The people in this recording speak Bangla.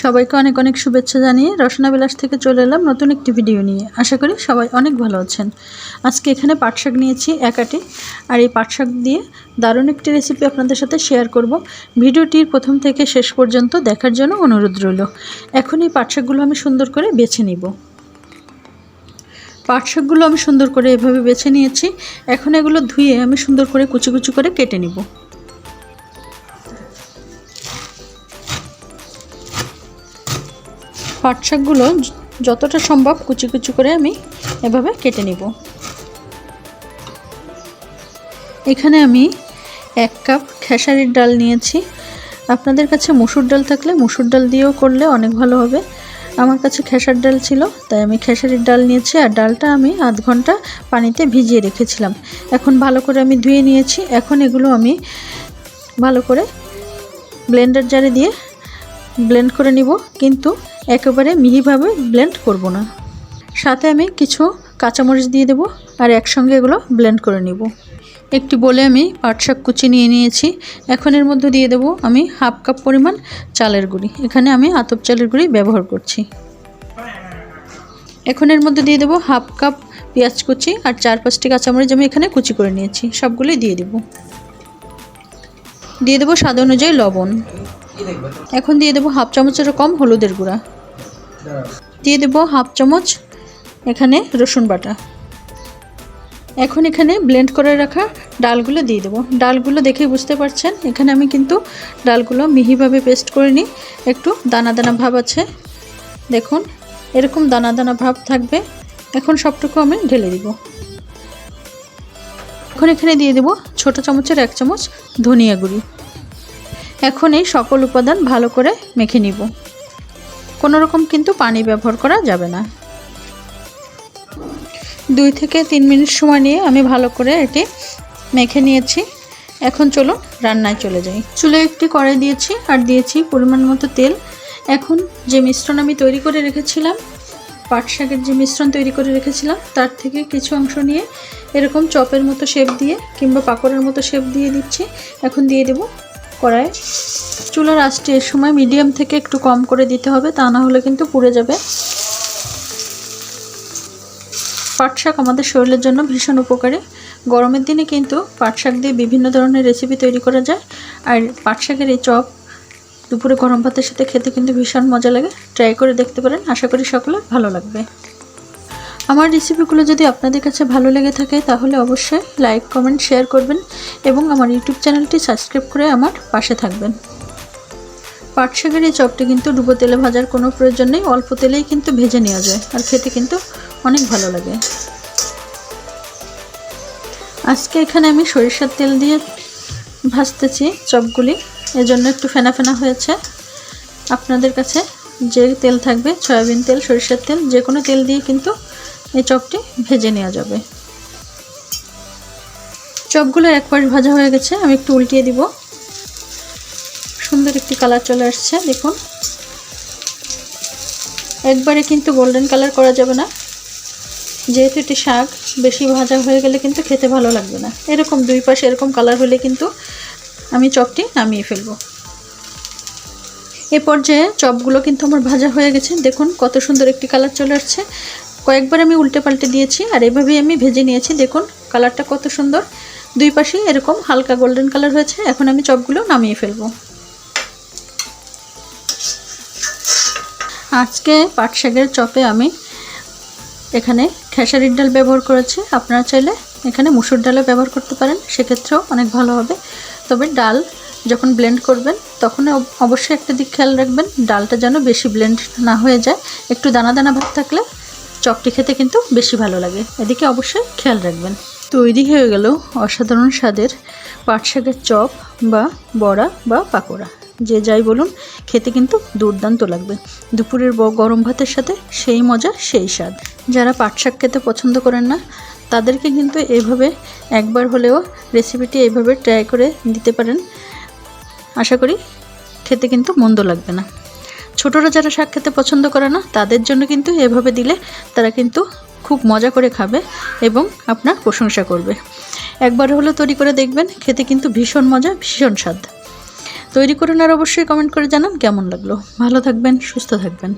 সবাইকে অনেক অনেক শুভেচ্ছা জানিয়ে রসনা বিলাস থেকে চলে এলাম নতুন একটি ভিডিও নিয়ে। আশা করি সবাই অনেক ভালো আছেন। আজকে এখানে পাট শাক নিয়েছি এক আটি, আর এই পাট শাক দিয়ে দারুণ একটি রেসিপি আপনাদের সাথে শেয়ার করব। ভিডিওটির প্রথম থেকে শেষ পর্যন্ত দেখার জন্য অনুরোধ রইল। এখন এই পাট শাকগুলো আমি সুন্দর করে বেছে নিব। পাট শাকগুলো আমি সুন্দর করে এভাবে বেছে নিয়েছি। এখন এগুলো ধুয়ে আমি সুন্দর করে কুচি কুচি করে কেটে নিব। পাট শাকগুলো যতটা সম্ভব কুচি কুচি করে আমি এভাবে কেটে নিব। এখানে আমি 1 কাপ খেসারির ডাল নিয়েছি। আপনাদের কাছে মসুর ডাল থাকলে মসুর ডাল দিয়েও করলে অনেক ভালো হবে। আমার কাছে খেসার ডাল ছিল, তাই আমি খেসারির ডাল নিয়েছি। আর ডালটা আমি আধ ঘন্টা পানিতে ভিজিয়ে রেখেছিলাম। এখন ভালো করে আমি ধুয়ে নিয়েছি। এখন এগুলো আমি ভালো করে ব্লেন্ডার জারে দিয়ে ব্লেন্ড করে নিব, কিন্তু একেবারে মিহিভাবে ব্লেন্ড করব না। সাথে আমি কিছু কাঁচামরিচ দিয়ে দেব, আর একসঙ্গে এগুলো ব্লেন্ড করে নিব। একটি বলে আমি পাট শাক কুচি নিয়ে নিয়েছি। এখন এর মধ্যে দিয়ে দেব আমি 1/2 কাপ পরিমাণ চালের গুঁড়ি। এখানে আমি আতপ চালের গুঁড়ি ব্যবহার করছি। এখন এর মধ্যে দিয়ে দেব 1/2 কাপ পেঁয়াজ কুচি, আর 4-5টি কাঁচামরিচ আমি এখানে কুচি করে নিয়েছি। সবগুলোই দিয়ে দেব। দিয়ে দেব স্বাদ অনুযায়ী লবণ। এখন দিয়ে দেব 1/2 চামচের কম হলুদের গুঁড়া। দিয়ে দেব 1/2 চামচ এখানে রসুন বাটা। এখন এখানে ব্লেন্ড করে রাখা ডালগুলো দিয়ে দেব। ডালগুলো দেখেই বুঝতে পারছেন এখানে আমি কিন্তু ডালগুলো মিহিভাবে পেস্ট করে নিই। একটু দানা দানা ভাব আছে, দেখুন এরকম দানা দানা ভাব থাকবে। এখন সবটুকু আমি ঢেলে দিব। এখন এখানে দিয়ে দেব ছোট চামচের 1 চামচ ধনিয়া গুঁড়ি। এখন এই সকল উপাদান ভালো করে মেখে নিব। কোনো রকম কিন্তু পানি ব্যবহার করা যাবে না। 2 থেকে 3 মিনিট সময় নিয়ে আমি ভালো করে এটি মেখে নিয়েছি। এখন চলুন রান্নায় চলে যাই। চুলে একটি কড়াই দিয়েছি, আর দিয়েছি পরিমাণ মতো তেল। এখন যে মিশ্রণ আমি তৈরি করে রেখেছিলাম, পাট শাকের যে মিশ্রণ তৈরি করে রেখেছিলাম, তার থেকে কিছু অংশ নিয়ে এরকম চপের মতো শেপ দিয়ে কিংবা পাকোড়ার মতো শেপ দিয়ে দিচ্ছি। এখন দিয়ে দেব কড়াই। চুলার আঁচটি এর সময় মিডিয়াম থেকে একটু কম করে দিতে হবে, তা না হলে কিন্তু পুড়ে যাবে। পাট শাক আমাদের শরীরের জন্য ভীষণ উপকারী। গরমের দিনে কিন্তু পাট শাক দিয়ে বিভিন্ন ধরনের রেসিপি তৈরি করা যায়। আর পাট শাকের এই চপ দুপুরে গরম ভাতের সাথে খেতে কিন্তু ভীষণ মজা লাগে। ট্রাই করে দেখতে পারেন, আশা করি সকলের ভালো লাগবে। আমার রেসিপিগুলো যদি আপনাদের কাছে ভালো লেগে থাকে তাহলে অবশ্যই লাইক, কমেন্ট, শেয়ার করবেন এবং আমার ইউটিউব চ্যানেলটি সাবস্ক্রাইব করে আমার পাশে থাকবেন। পাট শাকের এই চপটি কিন্তু ডুবো তেলে ভাজার কোনো প্রয়োজন নেই, অল্প তেলেই কিন্তু ভেজে নেওয়া যায়, আর খেতে কিন্তু অনেক ভালো লাগে। আজকে এখানে আমি সরিষার তেল দিয়ে ভাজতেছি চপগুলি, এজন্য একটু ফেনা ফেনা হয়েছে। আপনাদের কাছে যে তেল থাকবে, সয়াবিন তেল, সরিষার তেল, যে কোনো তেল দিয়ে কিন্তু এই চপটি ভেজে নেওয়া যাবে। চপগুলো একবার ভাজা হয়ে গেছে, আমি একটু উল্টিয়ে দিব। সুন্দর একটি কালার চলে আসছে, দেখুন। একবারে কিন্তু গোল্ডেন কালার করা যাবে না, যেহেতু এটি শাক, বেশি ভাজা হয়ে গেলে কিন্তু খেতে ভালো লাগবে না। এরকম 2 পাশে এরকম কালার হলে কিন্তু আমি চপটি নামিয়ে ফেলবো। এ পর্যায়ে চপগুলো কিন্তু আমার ভাজা হয়ে গেছে, দেখুন কত সুন্দর একটি কালার চলে আসছে। কয়েকবার আমি উল্টে পাল্টে দিয়েছি, আর এভাবেই আমি ভেজে নিয়েছি। দেখুন কালারটা কত সুন্দর, 2 পাশে এরকম হালকা গোল্ডেন কালার হয়েছে। এখন আমি চপগুলো নামিয়ে ফেলবো। আজকে পাট শাকের চপে আমি এখানে খেসারির ডাল ব্যবহার করেছি। আপনারা চাইলে এখানে মুসুর ডালও ব্যবহার করতে পারেন, সেক্ষেত্রেও অনেক ভালো হবে। তবে ডাল যখন ব্লেন্ড করবেন তখন অবশ্যই একটা দিক খেয়াল রাখবেন, ডালটা যেন বেশি ব্লেন্ড না হয়ে যায়। একটু দানা দানা ভাব থাকলে চপটি খেতে কিন্তু বেশি ভালো লাগে, এদিকে অবশ্যই খেয়াল রাখবেন। তৈরি হয়ে গেল অসাধারণ স্বাদের পাট শাকের চপ বা বড়া বা পাকোড়া, যে যাই বলুন, খেতে কিন্তু দুর্দান্ত লাগবে। দুপুরের গরম ভাতের সাথে সেই মজা, সেই স্বাদ। যারা পাট শাক খেতে পছন্দ করেন না, তাদেরকে কিন্তু এইভাবে একবার হলেও রেসিপিটি এইভাবে ট্রাই করে দিতে পারেন। আশা করি খেতে কিন্তু মন্দ লাগবে না। ছোটরা যারা শাক খেতে পছন্দ করে না, তাদের জন্য কিন্তু এভাবে দিলে তারা কিন্তু খুব মজা করে খাবে এবং আপনার প্রশংসা করবে। একবার হলেও তৈরি করে দেখবেন, খেতে কিন্তু ভীষণ মজা, ভীষণ স্বাদ। তৈরি করুন আর অবশ্যই কমেন্ট করে জানান কেমন লাগলো। ভালো থাকবেন, সুস্থ থাকবেন।